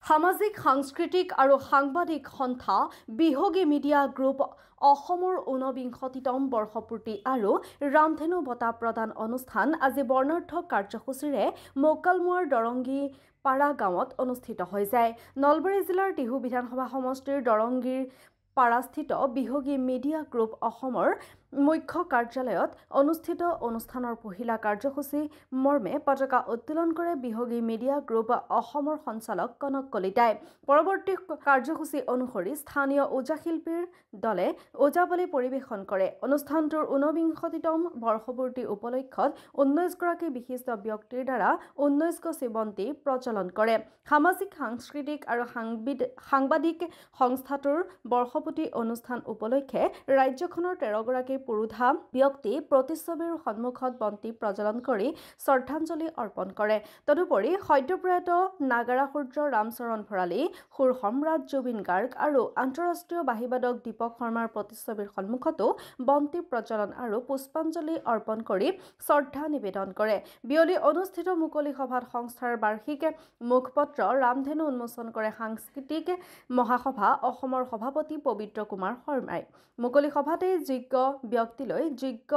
সামাজিক সাংস্কৃতিক আৰু সাংবাদিক সন্থা বিহগী মিডিয়া গ্ৰুপ অসমৰ ঊনবিংশতিতম বৰ্ষপূৰ্তি আৰু ৰামধেনু বঁটা প্ৰদান অনুষ্ঠান আজি বৰ্ণাঢ্য কাৰ্যসূচীৰে মোকালমোৱাৰ দৰংগী পাৰা গাঁৱত অনুষ্ঠিত হৈ যায়। নলবাৰী জিলাৰ টিহু বিধানসভা সমষ্টিৰ দৰংগীৰ পাৰাস্থিত বিহগী মিডিয়া গ্ৰুপ অসমৰ মুখ্য কাৰ্যালয়ত অনুষ্ঠিত অনুষ্ঠানৰ পহিলা কাৰ্যসূচী মৰ্মে পতাকা উত্তোলন কৰে বিহগী মিডিয়া গ্ৰুপ অসমৰ সঞ্চালক কনক কলিতাই। পৰৱৰ্তী কাৰ্যসূচী অনুসৰি স্থানীয় ওজা শিল্পীৰ দলে ওজাবলী পৰিৱেশন কৰে। অনুষ্ঠানটোৰ ঊনবিংশতিতম বৰ্ষপূৰ্তি উপলক্ষত 19 গৰাকী বিশিষ্ট ব্যক্তিৰ দ্বাৰা 19 গছি বন্তি প্ৰজ্বলন কৰে। সামাজিক সাংস্কৃতিক আৰু সাংবাদিক সংস্থাটোৰ বৰ্ষপূৰ্তি অনুষ্ঠান উপলক্ষে ৰাজ্যখনৰ 13 গৰাকী পুৰোধা ব্যক্তি প্ৰতিচ্ছবিৰ সন্মুখত বন্তি প্ৰজ্বলন কৰি শ্ৰদ্ধাঞ্জলি অৰ্পণ কৰে। তদুপৰি সদ্যপ্ৰয়াত নাগাৰা সূৰ্য ৰামচৰণ ভৰালী, সুৰ সম্ৰাট জুবিন গাৰ্গ আৰু আন্তঃৰাষ্ট্ৰীয় বাঁহীবাদক দীপক শৰ্মাৰ প্ৰতিচ্ছবিৰ সন্মুখতো বন্তি প্ৰজ্বলন আৰু পুষ্পাঞ্জলি অৰ্পণ কৰি শ্ৰদ্ধা নিবেদন কৰে। বিয়লি অনুষ্ঠিত মুকলি সভাত সংস্থাৰ বাৰ্ষিক মুখপত্ৰ ৰামধেনু উন্মোচন কৰে সাংস্কৃতিক মহাসভা অসমৰ সভাপতি পবিত্ৰ কুমাৰ শৰ্মাই। মুকলি সভাতে যোগ্য ব্যক্তিলৈ যোগ্য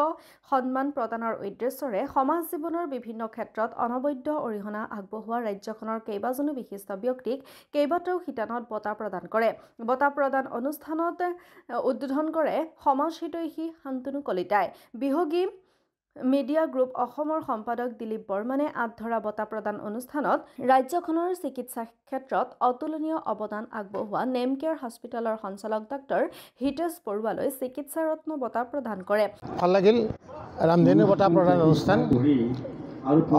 সন্মান প্ৰদানৰ উদ্দেশ্যৰে সমাজ জীৱনৰ বিভিন্ন ক্ষেত্ৰত অনবদ্য অৰিহণা আগবঢ়োৱা ৰাজ্যখনৰ কেইবাজনো বিশিষ্ট ব্যক্তিক কেইবাটাও শিতানত বঁটা প্ৰদান কৰে। বঁটা প্ৰদান অনুষ্ঠানত উদ্বোধন কৰে সমাজ হিতৈষী শান্তনু কলিতাই। বিহগী মিডিয়া গ্ৰুপ অসমৰ সম্পাদক দিলীপ বৰ্মনে আঁতধৰা বঁটা প্ৰদান অনুষ্ঠানত ৰাজ্যখনৰ চিকিৎসা ক্ষেত্ৰত অতুলনীয় অৱদান আগবঢ়োৱা নেমকেয়াৰ হস্পিটেলৰ সঞ্চালক ডাক্তৰ হিতেশ বৰুৱালৈ চিকিৎসা ৰত্ন বঁটা প্ৰদান কৰে। ভাল লাগিল ৰামধেনু বঁটা প্ৰদান অনুষ্ঠান।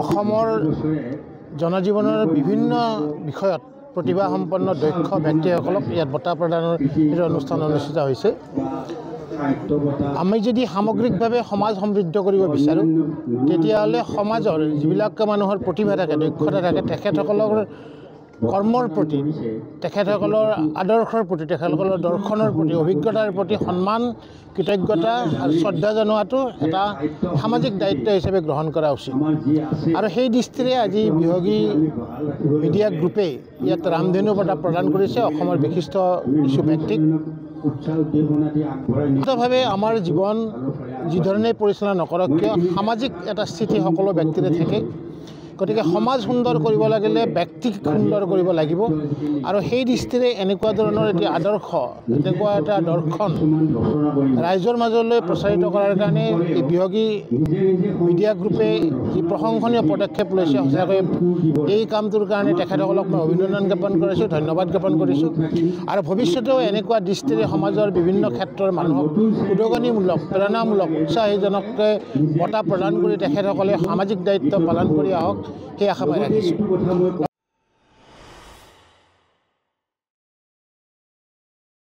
অসমৰ জনজীৱনৰ বিভিন্ন বিষয়ত প্ৰতিভাসম্পন্ন দক্ষ ব্যক্তিসকলক ইয়াত বঁটা প্ৰদানৰ অনুষ্ঠান অনুষ্ঠিত হৈছে। আমি যদি সামগ্ৰিকভাৱে সমাজ সমৃদ্ধ কৰিব বিচাৰোঁ তেতিয়াহ'লে সমাজৰ যিবিলাক মানুহৰ প্ৰতিভা থাকে, দক্ষতা থাকে, তেখেতসকলৰ কৰ্মৰ প্ৰতি, তেখেতসকলৰ আদৰ্শৰ প্ৰতি, তেখেতসকলৰ দৰ্শনৰ প্ৰতি, অভিজ্ঞতাৰ প্ৰতি সন্মান, কৃতজ্ঞতা আৰু শ্ৰদ্ধা জনোৱাটো এটা সামাজিক দায়িত্ব হিচাপে গ্ৰহণ কৰা উচিত। আৰু সেই দৃষ্টিৰে আজি বিহগী মিডিয়া গ্ৰুপে ইয়াত ৰামধেনু বঁটা প্ৰদান কৰিছে অসমৰ বিশিষ্ট কিছু ব্যক্তিক। মুক্তভাৱে আমাৰ জীৱন যিধৰণে পৰিচালনা নকৰক কিয় সামাজিক এটা স্থিতি সকলো ব্যক্তিৰে থাকে। গতিকে সমাজ সুন্দৰ কৰিব লাগিলে ব্যক্তিক সুন্দৰ কৰিব লাগিব। আৰু সেই দৃষ্টিৰে এনেকুৱা ধৰণৰ এটি আদৰ্শ, এনেকুৱা এটা দৰ্শন ৰাইজৰ মাজলৈ প্ৰচাৰিত কৰাৰ কাৰণে এই বিহগী মিডিয়া গ্ৰুপে যি প্ৰশংসনীয় পদক্ষেপ লৈছে, সঁচাকৈ এই কামটোৰ কাৰণে তেখেতসকলক মই অভিনন্দন জ্ঞাপন কৰিছোঁ, ধন্যবাদ জ্ঞাপন কৰিছোঁ। আৰু ভৱিষ্যতেও এনেকুৱা দৃষ্টিৰে সমাজৰ বিভিন্ন ক্ষেত্ৰৰ মানুহক উদগনিমূলক, প্ৰেৰণামূলক, উৎসাহীজনককৈ বঁটা প্ৰদান কৰি তেখেতসকলে সামাজিক দায়িত্ব পালন কৰি আহক, সেই আশা মই ৰাখিছোঁ।